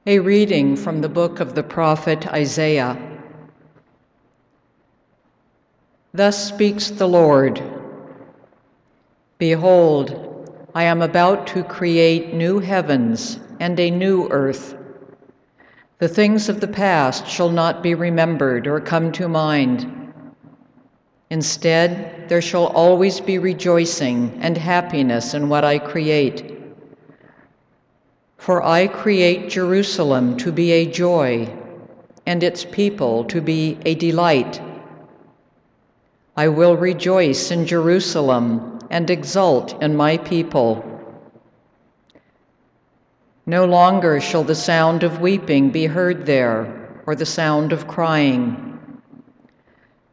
A reading from the book of the prophet Isaiah. Thus speaks the Lord. Behold, I am about to create new heavens and a new earth. The things of the past shall not be remembered or come to mind. Instead, there shall always be rejoicing and happiness in what I create. For I create Jerusalem to be a joy, and its people to be a delight. I will rejoice in Jerusalem and exult in my people. No longer shall the sound of weeping be heard there, or the sound of crying.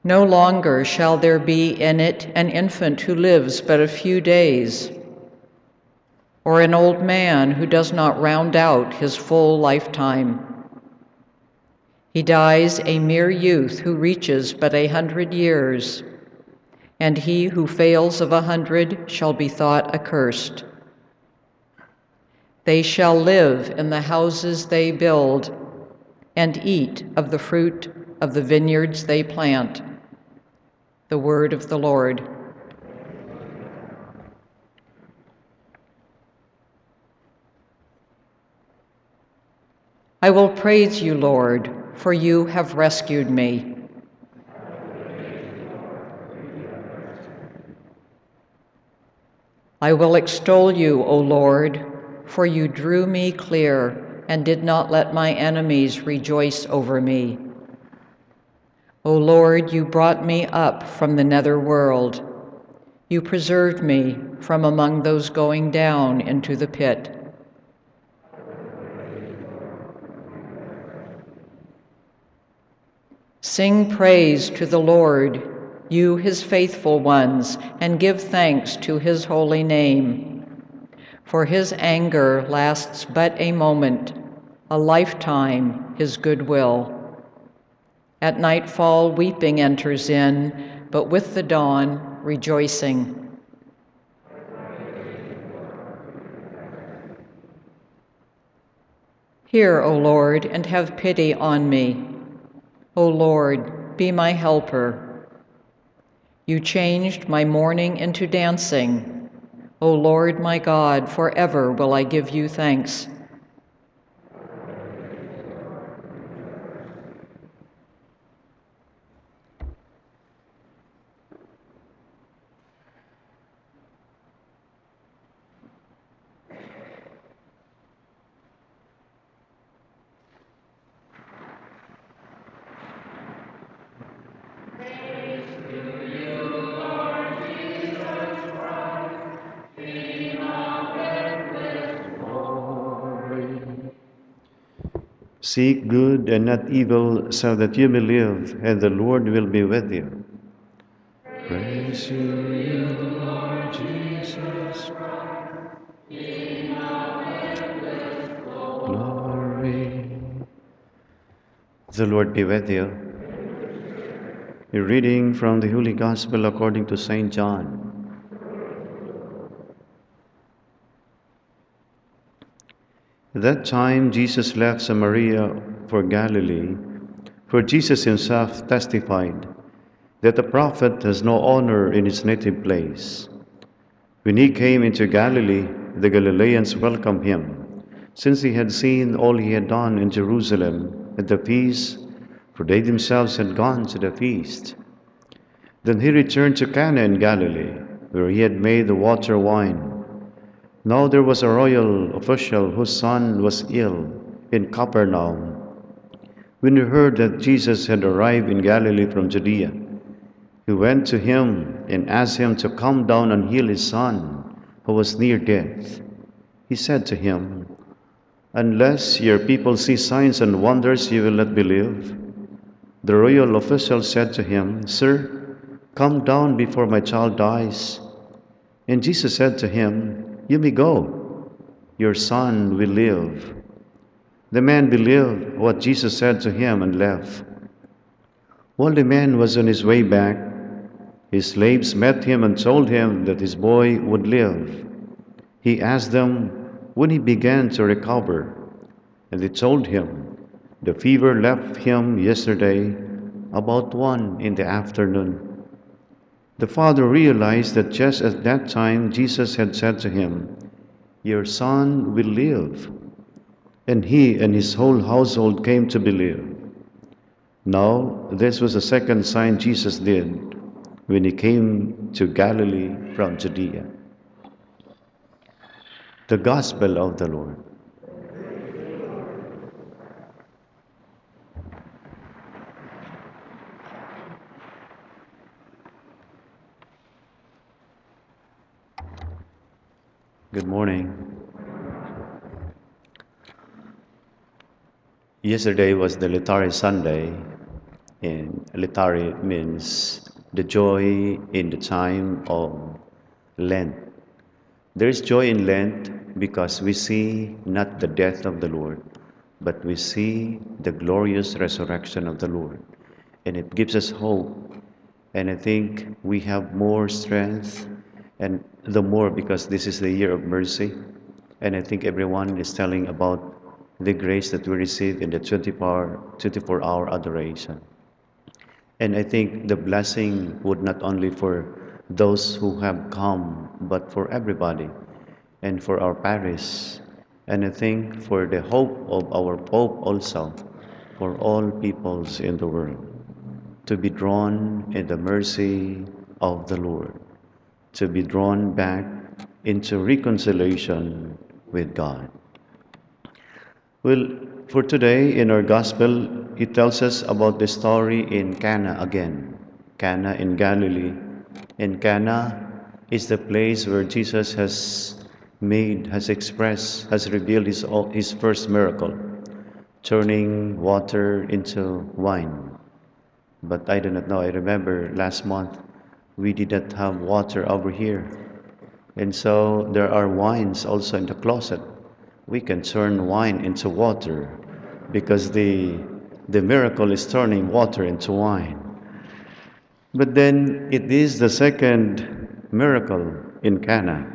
No longer shall there be in it an infant who lives but a few days, or an old man who does not round out his full lifetime. He dies a mere youth who reaches but 100 years, and he who fails of 100 shall be thought accursed. They shall live in the houses they build and eat of the fruit of the vineyards they plant. The word of the Lord. I will praise you, Lord, for you have rescued me. I will extol you, O Lord, for you drew me clear and did not let my enemies rejoice over me. O Lord, you brought me up from the nether world. You preserved me from among those going down into the pit. Sing praise to the Lord, you his faithful ones, and give thanks to his holy name. For his anger lasts but a moment, a lifetime his goodwill. At nightfall weeping enters in, but with the dawn rejoicing. Hear, O Lord, and have pity on me. O Lord, be my helper. You changed my mourning into dancing. O Lord my God, forever will I give you thanks. Seek good and not evil, so that you may live, and the Lord will be with you. Praise you, Lord Jesus Christ. Glory. The Lord be with you. A reading from the Holy Gospel according to St. John. At that time, Jesus left Samaria for Galilee, for Jesus himself testified that a prophet has no honor in his native place. When he came into Galilee, the Galileans welcomed him, since he had seen all he had done in Jerusalem at the feast, for they themselves had gone to the feast. Then he returned to Cana in Galilee, where he had made the water wine. Now there was a royal official whose son was ill in Capernaum. When he heard that Jesus had arrived in Galilee from Judea, he went to him and asked him to come down and heal his son, who was near death. He said to him, "Unless your people see signs and wonders, you will not believe." The royal official said to him, "Sir, come down before my child dies." And Jesus said to him, "You may go. Your son will live." The man believed what Jesus said to him and left. While the man was on his way back, his slaves met him and told him that his boy would live. He asked them when he began to recover. And they told him, the fever left him yesterday about 1 in the afternoon. The father realized that just at that time Jesus had said to him, your son will live. And he and his whole household came to believe. Now, this was the second sign Jesus did when he came to Galilee from Judea. The Gospel of the Lord. Good morning. Yesterday was the Litari Sunday, and Litari means the joy in the time of Lent. There is joy in Lent because we see not the death of the Lord, but we see the glorious resurrection of the Lord. And it gives us hope. And I think we have more strength, and the more because this is the year of mercy. And I think everyone is telling about the grace that we receive in the 24-hour adoration. And I think the blessing would not only for those who have come, but for everybody and for our parish. And I think for the hope of our Pope also, for all peoples in the world, to be drawn in the mercy of the Lord, to be drawn back into reconciliation with God. Well, for today in our Gospel, it tells us about the story in Cana again. Cana in Galilee. And Cana is the place where Jesus has revealed his first miracle, turning water into wine. But I do not know, I remember last month, we did not have water over here. And so there are wines also in the closet. We can turn wine into water because the miracle is turning water into wine. But then it is the second miracle in Cana.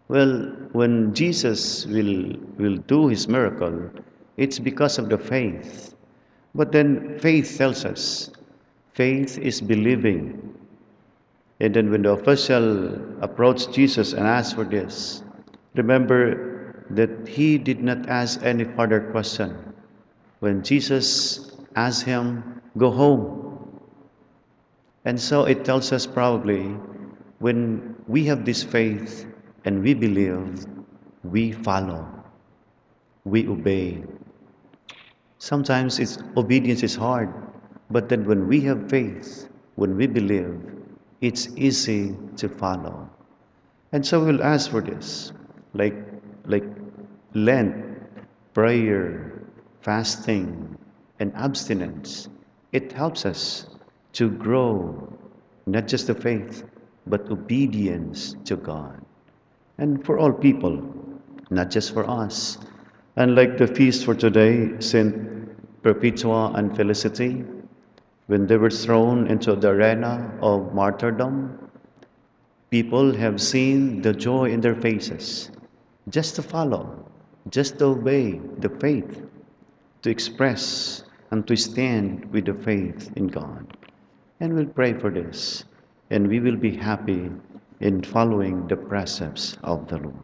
Well, when Jesus will do his miracle, it's because of the faith. But then faith tells us, faith is believing. And then when the official approached Jesus and asked for this, remember that he did not ask any further question. When Jesus asked him, go home. And so it tells us probably when we have this faith and we believe, we follow, we obey. Sometimes obedience is hard, but then when we have faith, when we believe, it's easy to follow. And so we'll ask for this, like Lent, prayer, fasting, and abstinence. It helps us to grow, not just the faith, but obedience to God. And for all people, not just for us. And like the feast for today, Saint Perpetua and Felicity, when they were thrown into the arena of martyrdom, people have seen the joy in their faces, just to follow, just to obey the faith, to express and to stand with the faith in God. And we'll pray for this, and we will be happy in following the precepts of the Lord.